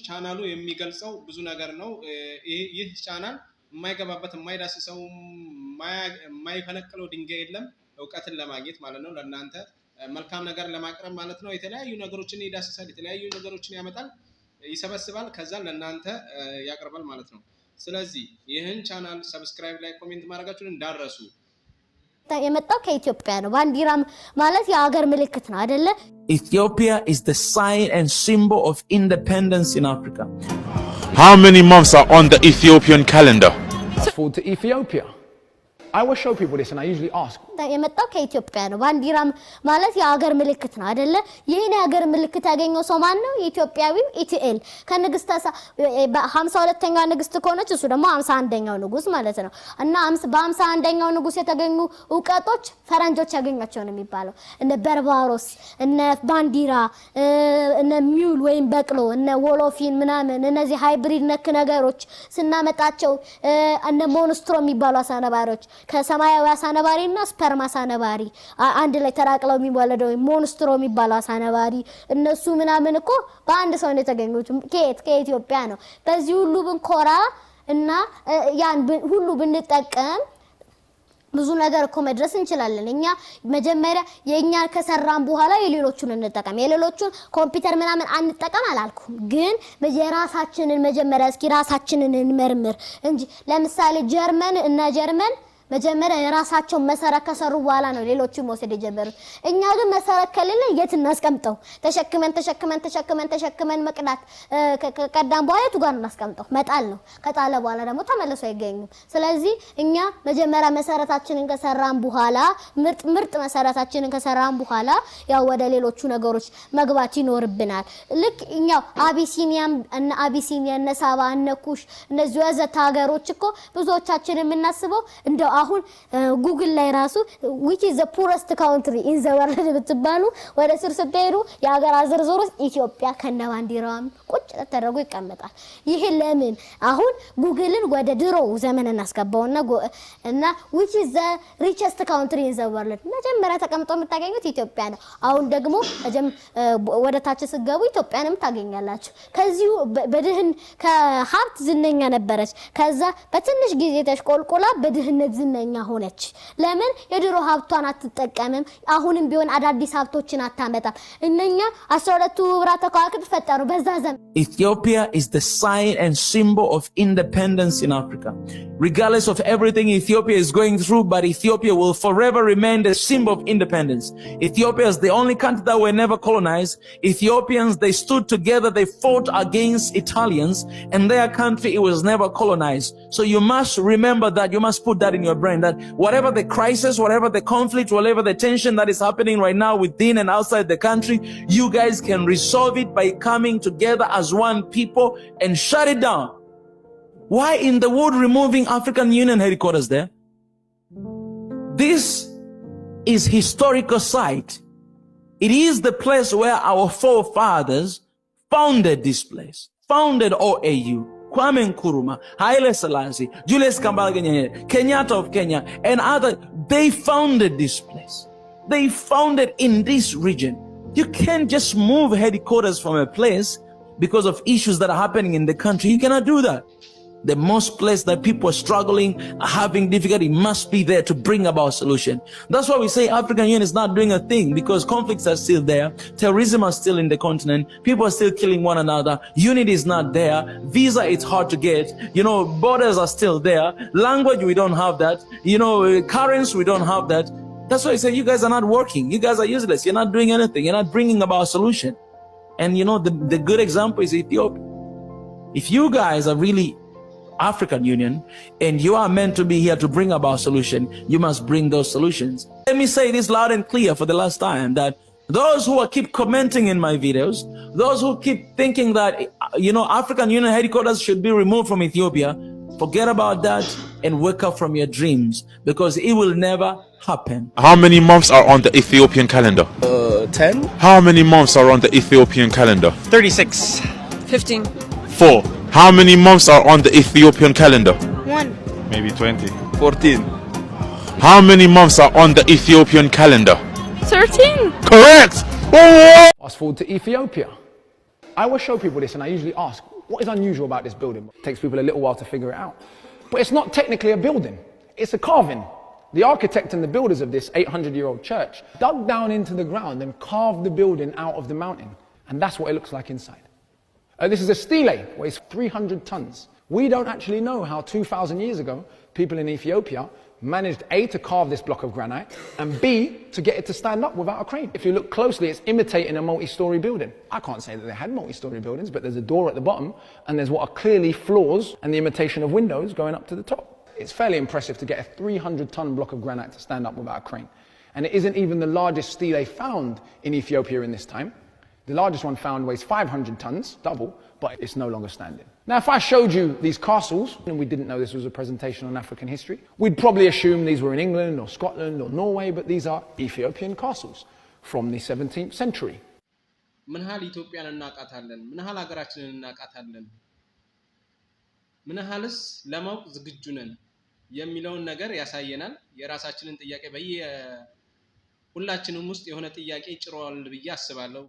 ቻናሉ የሚገልጸው ብዙ ነገር ነው። ይህ ቻናል የማይገባበት የማይዳስሰው የማይፈነቅለው ድንጋይ የለም። ዕውቀትን ለማግኘት ማለት ነው ለእናንተ መልካም ነገር ለማቅረብ ማለት ነው። የተለያዩ ነገሮችን ይዳስሳል፣ የተለያዩ ነገሮችን ያመጣል፣ ይሰበስባል፣ ከዛ ለእናንተ ያቀርባል ማለት ነው። ስለዚህ ይህን ቻናል ሰብስክራይብ ላይ ኮሜንት ማድረጋችሁን እንዳትረሱ። የመጣው ከኢትዮጵያ ነው። ባንዲራ ማለት የሀገር ምልክት ነው አይደለ? Ethiopia is the sign and symbol of independence in Africa. How many months are on the Ethiopian calendar? Forward to Ethiopia. I will show people this and I usually ask. የመጣው ከኢትዮጵያ ነው። ባንዲራ ማለት የሀገር ምልክት ነው አይደለ? ይሄን የሀገር ምልክት ያገኘው ሰው ማን ነው? ኢትዮጵያዊው ኢቲኤል ከንግስት 52ኛው ንግስት ከሆነች እሱ ደግሞ 51ኛው ንጉስ ማለት ነው። እና በ51ኛው ንጉስ የተገኙ ዕውቀቶች ፈረንጆች ያገኛቸው ነው የሚባለው። እነ በርባሮስ፣ እነ ባንዲራ፣ እነ ሚውል ወይም በቅሎ፣ እነ ወሎፊን ምናምን እነዚህ ሃይብሪድ ነክ ነገሮች ስናመጣቸው እነ ሞንስትሮ የሚባሉ አሳነባሪዎች ከሰማያዊ አሳነባሪና ስፐርም አሳነባሪ አንድ ላይ ተራቅለው የሚወለደው ሞንስትሮ የሚባለው አሳነባሪ እነሱ ምናምን እኮ በአንድ ሰው ነው የተገኙት። ከኢትዮጵያ ነው። በዚህ ሁሉ ብንኮራ እና ያን ሁሉ ብንጠቀም ብዙ ነገር እኮ መድረስ እንችላለን። እኛ መጀመሪያ የኛ ከሰራን በኋላ የሌሎቹን እንጠቀም። የሌሎቹን ኮምፒውተር ምናምን አንጠቀም አላልኩም፣ ግን የራሳችንን መጀመሪያ እስኪ ራሳችንን እንመርምር እንጂ ለምሳሌ ጀርመን መጀመሪያ የራሳቸው መሰረት ከሰሩ በኋላ ነው ሌሎቹ መውሰድ የጀመሩት። እኛ ግን መሰረት ከሌለ የት እናስቀምጠው? ተሸክመን መቅዳት ከቀዳም በኋላ የቱ ጋር እናስቀምጠው? መጣል ነው። ከጣለ በኋላ ደግሞ ተመልሶ አይገኝም። ስለዚህ እኛ መጀመሪያ መሰረታችንን ከሰራን በኋላ ምርጥ መሰረታችንን ከሰራን በኋላ ያው ወደ ሌሎቹ ነገሮች መግባት ይኖርብናል። ልክ እኛው አቢሲኒያ እነ ሳባ እነ ኩሽ እነዚህ ወዘተ ሀገሮች እኮ ብዙዎቻችን የምናስበው እንደው አሁን ጉግል ላይ ራሱ which is the poorest country in the world ብትባሉ ወደ ስር ስትሄዱ የሀገር አዝርዝሩ ኢትዮጵያ ከነባንዲራዋም ቁጭ ተደርጎ ይቀመጣል። ይሄ ለምን አሁን ጉግልን ወደ ድሮ ዘመን እናስገባውና እና which is the richest country in the world መጀመሪያ ተቀምጦ የምታገኙት ኢትዮጵያ ነው። አሁን ደግሞ ወደ ታች ስትገቡ ኢትዮጵያንም ታገኛላችሁ። ከዚሁ በድህን ከሀብት ዝነኛ ነበረች። ከዛ በትንሽ ጊዜ ተሽቆልቆላ በድህነት ዝነኛ ሆነች። ለምን የድሮ ሀብቷን አትጠቀምም? አሁንም ቢሆን አዳዲስ ሀብቶችን አታመጣም። እነኛ 12ቱ ህብራተ ከዋክብት ፈጠሩ በዛ ዘመን። Ethiopia is the sign and symbol of independence in Africa. Regardless of everything Ethiopia is going through, but Ethiopia will forever remain the symbol of independence. Ethiopia is the only country that were never colonized. Ethiopians, they stood together, they fought against Italians, and their country, it was never colonized. So you must remember that, you must put that in your brain, that whatever the crisis, whatever the conflict, whatever the tension that is happening right now within and outside the country, you guys can resolve it by coming together as one people and shut it down. Why in the world removing African Union headquarters there? This is historical site. It is the place where our forefathers founded this place, founded OAU. Kwame Nkrumah, Haile Selassie, Julius Kambarage Nyerere, Kenyatta of Kenya, and other, they founded this place. They founded in this region. You can't just move headquarters from a place because of issues that are happening in the country. You cannot do that. The most place that people are struggling, having difficulty, must be there to bring about solution. That's why we say African Union is not doing a thing, because conflicts are still there, terrorism is still in the continent, people are still killing one another, unity is not there, visa it's hard to get, borders are still there, language we don't have that, currency we don't have that. That's why I say you guys are not working, you guys are useless, you're not doing anything, you're not bringing about a solution. And the good example is Ethiopia. If you guys are really African Union and you are meant to be here to bring about solution, you must bring those solutions. Let me say this loud and clear for the last time, that those who keep commenting in my videos, those who keep thinking that African Union headquarters should be removed from Ethiopia, forget about that and wake up from your dreams, because it will never happen. How many months are on the Ethiopian calendar? 10. How many months are on the Ethiopian calendar? 36. 15. 4. How many months are on the Ethiopian calendar? 1. Maybe 20. 14. How many months are on the Ethiopian calendar? 13. Correct! Fast forward to Ethiopia. I will show people this and I usually ask, what is unusual about this building? It takes people a little while to figure it out. But it's not technically a building, it's a carving. The architect and the builders of this 800-year-old church dug down into the ground and carved the building out of the mountain. And that's what it looks like inside. This is a stele, weighs 300 tons. We don't actually know how 2,000 years ago, people in Ethiopia managed A, to carve this block of granite, and B, to get it to stand up without a crane. If you look closely, it's imitating a multi-story building. I can't say that they had multi-story buildings, but there's a door at the bottom, and there's what are clearly floors and the imitation of windows going up to the top. It's fairly impressive to get a 300-ton block of granite to stand up without a crane. And it isn't even the largest stele found in Ethiopia in this time. The largest one found weighs 500 tons, double, but it's no longer standing. Now, if I showed you these castles, and we didn't know this was a presentation on African history, we'd probably assume these were in England or Scotland or Norway, but these are Ethiopian castles from the 17th century. ምን ያህል ኢትዮጵያን እናቃታለን? ምን ያህል ሀገራችንን እናቃታለን? ምን ያህልስ ለማወቅ ዝግጁ ነን የሚለውን ነገር ያሳየናል። የራሳችንን ጥያቄ ሁላችንም ውስጥ የሆነ ጥያቄ ጭሯል ብዬ አስባለሁ።